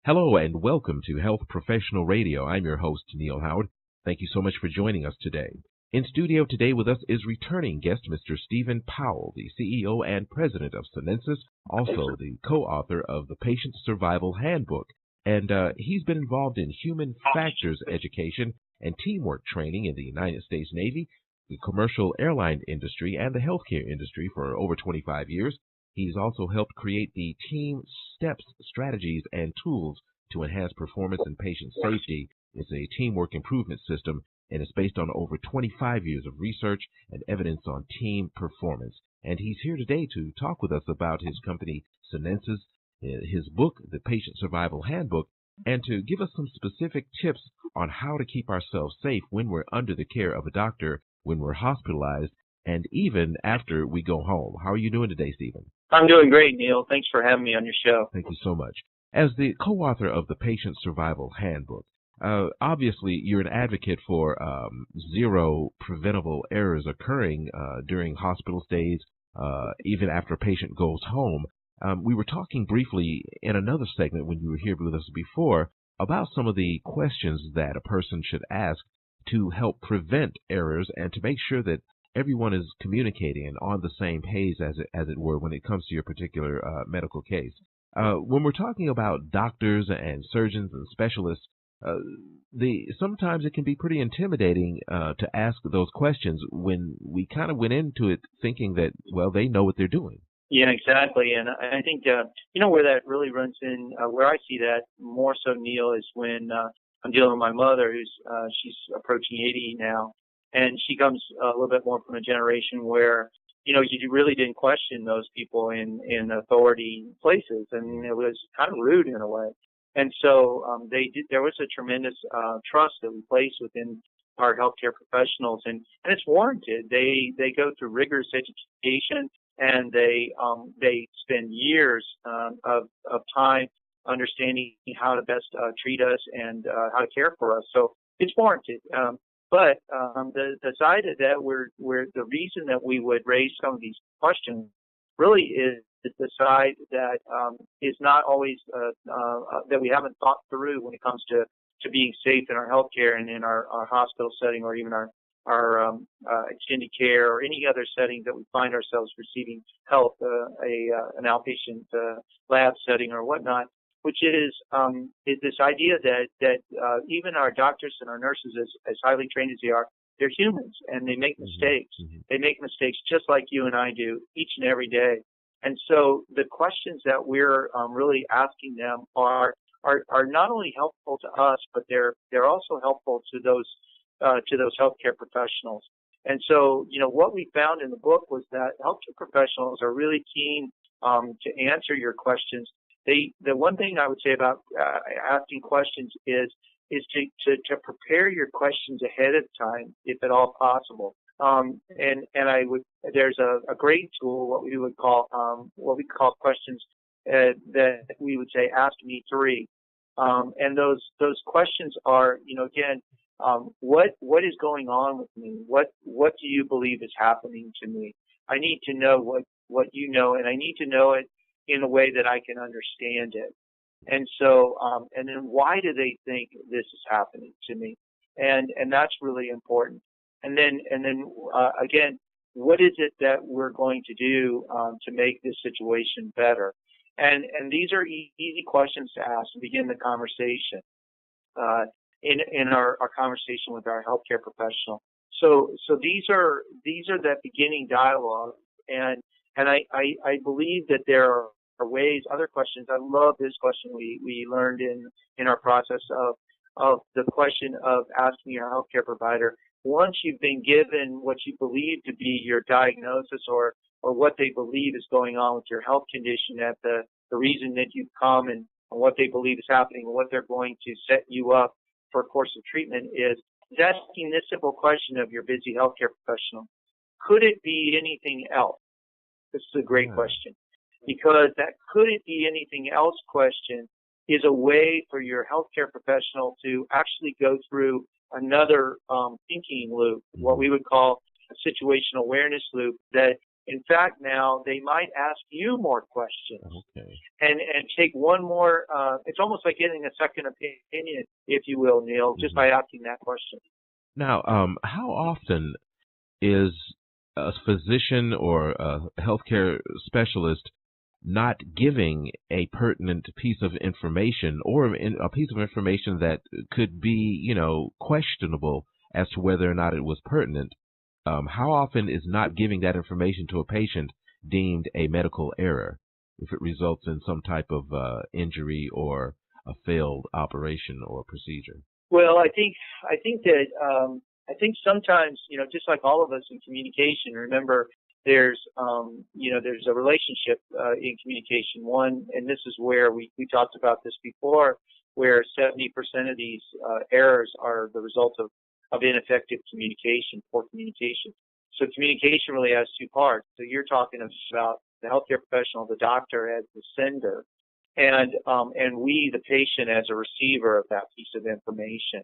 Hello and welcome to Health Professional Radio. I'm your host, Neal Howard. Thank you so much for joining us today. In studio today with us is returning guest Mr. Stephen Powell, the CEO and president of Synensis, also the co-author of the Patient Survival Handbook. And he's been involved in human factors education and teamwork training in the United States Navy, the commercial airline industry, and the healthcare industry for over 25 years. He's also helped create the team steps, strategies, and tools to enhance performance and patient safety. It's a teamwork improvement system, and it's based on over 25 years of research and evidence on team performance. And he's here today to talk with us about his company, Synensis, his book, The Patient Survival Handbook, and to give us some specific tips on how to keep ourselves safe when we're under the care of a doctor, when we're hospitalized, and even after we go home. How are you doing today, Stephen? I'm doing great, Neal. Thanks for having me on your show. Thank you so much. As the co-author of the Patient Survival Handbook, obviously you're an advocate for zero preventable errors occurring during hospital stays, even after a patient goes home. We were talking briefly in another segment when you were here with us before about some of the questions that a person should ask to help prevent errors and to make sure that everyone is communicating and on the same page, as it were, when it comes to your particular medical case. When we're talking about doctors and surgeons and specialists, sometimes it can be pretty intimidating to ask those questions when we kind of went into it thinking that, well, they know what they're doing. Yeah, exactly. And I think, where that really runs in, where I see that more so, Neal, is when I'm dealing with my mother, she's approaching 80 now. And she comes a little bit more from a generation where, you really didn't question those people in authority places. And it was kind of rude in a way. And so there was a tremendous trust that we placed within our healthcare professionals. And it's warranted. They go through rigorous education, and they spend years of time understanding how to best treat us and how to care for us. So it's warranted. But the side of that, where the reason that we would raise some of these questions really is the side that is not always that we haven't thought through when it comes to being safe in our healthcare and in our hospital setting, or even our extended care or any other setting that we find ourselves receiving health, an outpatient lab setting or whatnot. Which is this idea that even our doctors and our nurses, as highly trained as they are, they're humans and they make mistakes. Mm-hmm. They make mistakes just like you and I do each and every day. And so the questions that we're really asking them are not only helpful to us, but they're also helpful to those healthcare professionals. And so, what we found in the book was that healthcare professionals are really keen to answer your questions. The one thing I would say about asking questions is to prepare your questions ahead of time, if at all possible. There's a great tool, what we call questions that we would say, ask me 3. And those questions are, again, what is going on with me? What do you believe is happening to me? I need to know what you know, and I need to know it in a way that I can understand it. And so, and then why do they think this is happening to me? And that's really important. And then again, what is it that we're going to do to make this situation better? And these are easy questions to ask to begin the conversation in our conversation with our healthcare professional. So these are that beginning dialogue, and I believe that there are ways, other questions. I love this question we learned in our process of the question of asking your healthcare provider, once you've been given what you believe to be your diagnosis or what they believe is going on with your health condition, at the reason that you've come and what they believe is happening and what they're going to set you up for a course of treatment, is asking this simple question of your busy healthcare professional: could it be anything else? This is a great question, because that "could it be anything else" question is a way for your healthcare professional to actually go through another thinking loop, what we would call a situational awareness loop, that In fact, now they might ask you more questions Okay. and take one more. It's almost like getting a second opinion, if you will, Neal, just by asking that question. Now, how often is a physician or a healthcare specialist not giving a pertinent piece of information or a piece of information that could be, questionable as to whether or not it was pertinent? How often is not giving that information to a patient deemed a medical error if it results in some type of injury or a failed operation or procedure? Well, I think that I think sometimes, just like all of us in communication, remember there's there's a relationship in communication. One, and this is where we talked about this before, where 70% of these errors are the result of ineffective communication, poor communication. So communication really has two parts. So you're talking about the healthcare professional, the doctor as the sender, and we, the patient, as a receiver of that piece of information.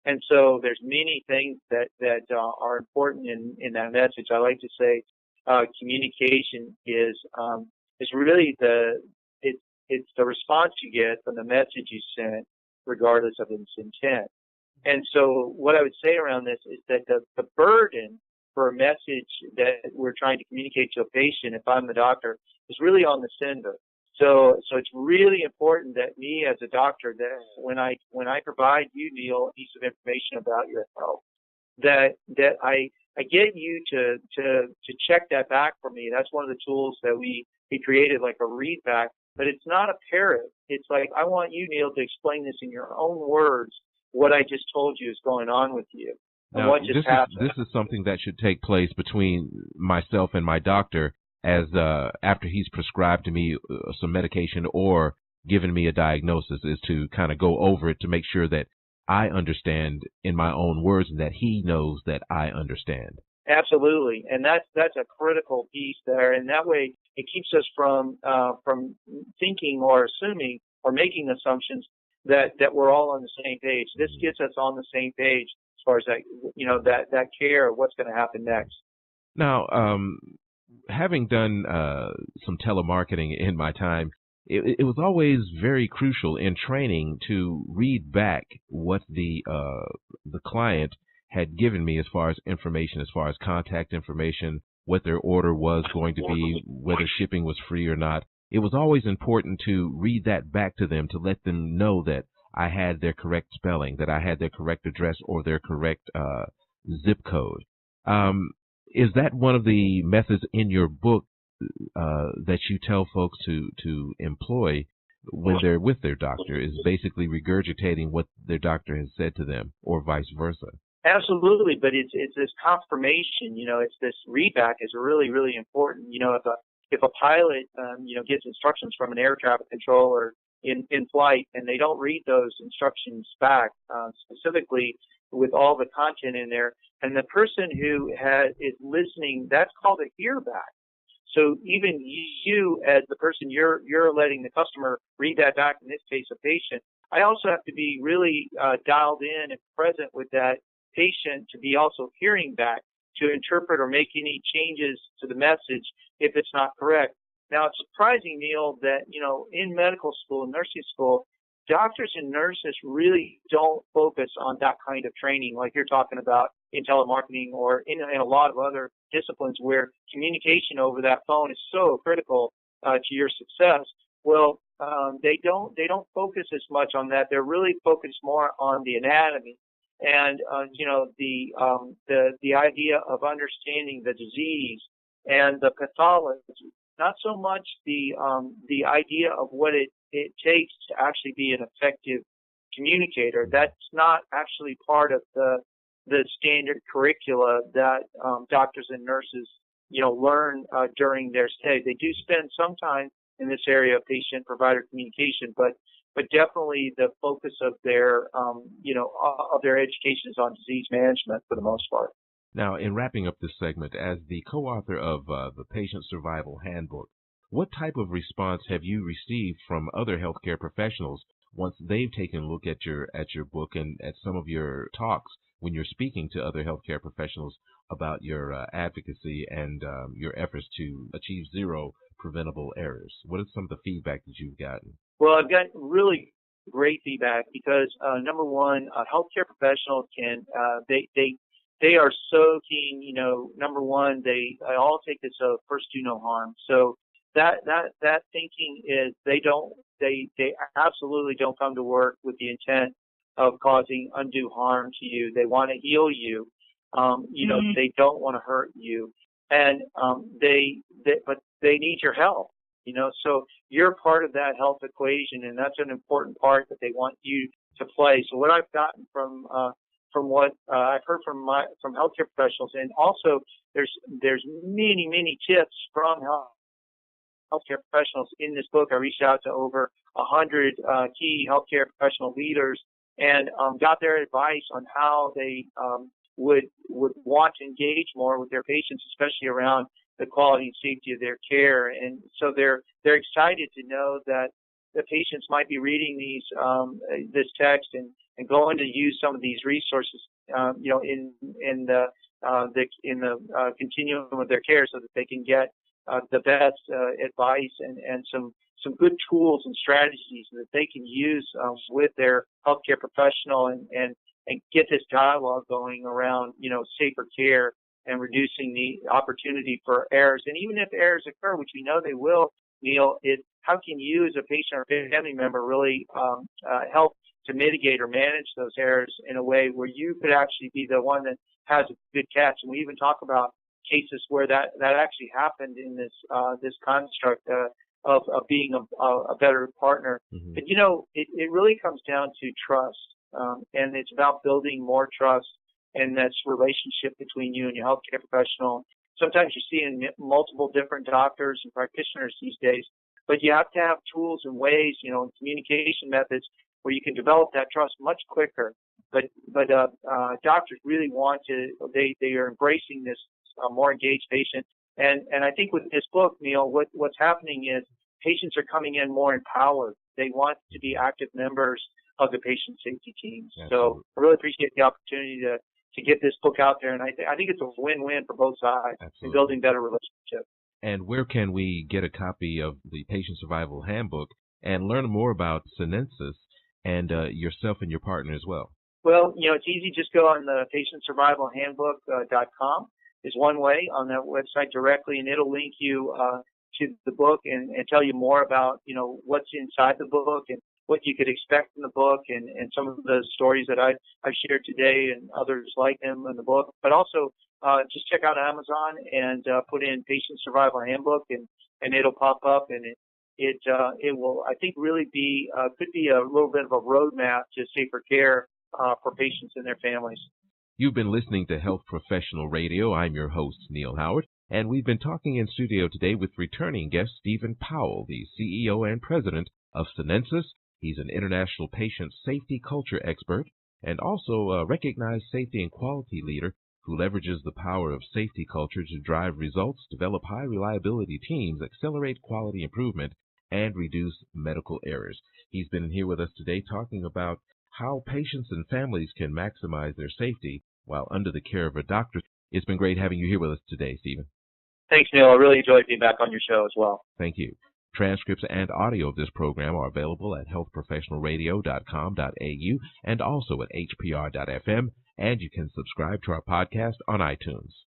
And so there's many things that are important in that message. I like to say communication is really it's the response you get from the message you sent, regardless of its intent. And so what I would say around this is that the burden for a message that we're trying to communicate to a patient, if I'm the doctor, is really on the sender. So it's really important that me as a doctor, that when I provide you, Neal, a piece of information about your health, that I get you to check that back for me. That's one of the tools that we created, like a read back, but it's not a parrot. It's like, I want you, Neal, to explain this in your own words, what I just told you is going on with you. And now, what just happened. This is something that should take place between myself and my doctor, as after he's prescribed to me some medication or given me a diagnosis, is to kind of go over it to make sure that I understand in my own words and that he knows that I understand. Absolutely, and that's a critical piece there, and that way it keeps us from thinking or assuming or making assumptions that we're all on the same page. This gets us on the same page as far as that care of what's going to happen next. Now, having done some telemarketing in my time, it was always very crucial in training to read back what the client had given me as far as information, as far as contact information, what their order was going to be, whether shipping was free or not. It was always important to read that back to them to let them know that I had their correct spelling, that I had their correct address or their correct zip code. Is that one of the methods in your book that you tell folks to employ when they're with their doctor, is basically regurgitating what their doctor has said to them, or vice versa? Absolutely, but it's this confirmation. It's this readback is really, really important. If a pilot gets instructions from an air traffic controller in flight and they don't read those instructions back specifically with all the content in there, and the person who is listening, that's called a hear back. So even you, as the person, you're letting the customer read that back, in this case a patient. I also have to be really dialed in and present with that patient to be also hearing back, to interpret or make any changes to the message if it's not correct. Now, it's surprising, Neal, that, in medical school, nursing school, doctors and nurses really don't focus on that kind of training like you're talking about in telemarketing or in a lot of other disciplines where communication over that phone is so critical to your success. Well, they don't focus as much on that. They're really focused more on the anatomy and the idea of understanding the disease and the pathology. Not so much the idea of what it takes to actually be an effective communicator. That's not actually part of the standard curricula that doctors and nurses learn during their stay. They do spend some time in this area of patient-provider communication, but definitely the focus of their education is on disease management for the most part. Now, in wrapping up this segment, as the co-author of the Patient Survival Handbook, what type of response have you received from other healthcare professionals once they've taken a look at your book and at some of your talks when you're speaking to other healthcare professionals about your advocacy and your efforts to achieve zero preventable errors? What is some of the feedback that you've gotten? Well, I've got really great feedback because number one, healthcare professionals can they are so keen. Number one, they all take this first do no harm. So that thinking is they absolutely don't come to work with the intent of causing undue harm to you. They want to heal you. They don't want to hurt you, and but they need your help. So you're part of that health equation, and that's an important part that they want you to play. So what I've gotten from what I've heard from healthcare professionals, and also there's many tips from healthcare professionals in this book. I reached out to over 100 key healthcare professional leaders and got their advice on how they would want to engage more with their patients, especially around the quality and safety of their care. And so they're excited to know that the patients might be reading this text and going to use some of these resources, in the continuum of their care, so that they can get the best advice and some good tools and strategies that they can use with their healthcare professional and get this dialogue going around, safer care and reducing the opportunity for errors. And even if errors occur, which we know they will, Neal, how can you as a patient or family member really help to mitigate or manage those errors in a way where you could actually be the one that has a good catch? And we even talk about cases where that actually happened in this construct of being a better partner. Mm-hmm. But it really comes down to trust, and it's about building more trust and that's relationship between you and your healthcare professional. Sometimes you're seeing multiple different doctors and practitioners these days, but you have to have tools and ways, and communication methods where you can develop that trust much quicker. But doctors really want to, they are embracing this more engaged patient. And I think with this book, Neal, what's happening is patients are coming in more empowered. They want to be active members of the patient safety teams. Absolutely. So I really appreciate the opportunity to get this book out there, and I think it's a win-win for both sides. Absolutely. In building better relationships. And where can we get a copy of the Patient Survival Handbook and learn more about Synensis and yourself and your partner as well? Well, it's easy. Just go on the patientssurvivalhandbook.com is one way on that website directly, and it'll link you to the book and tell you more about, what's inside the book and what you could expect from the book and some of the stories that I've shared today and others like them in the book. But also just check out Amazon and put in Patient Survival Handbook and it'll pop up, and it will, I think, really could be a little bit of a roadmap to safer care for patients and their families. You've been listening to Health Professional Radio. I'm your host, Neal Howard, and we've been talking in studio today with returning guest Stephen Powell, the CEO and president of Synensis. He's an international patient safety culture expert and also a recognized safety and quality leader who leverages the power of safety culture to drive results, develop high reliability teams, accelerate quality improvement, and reduce medical errors. He's been here with us today talking about how patients and families can maximize their safety while under the care of a doctor. It's been great having you here with us today, Stephen. Thanks, Neal. I really enjoyed being back on your show as well. Thank you. Transcripts and audio of this program are available at healthprofessionalradio.com.au and also at hpr.fm, and you can subscribe to our podcast on iTunes.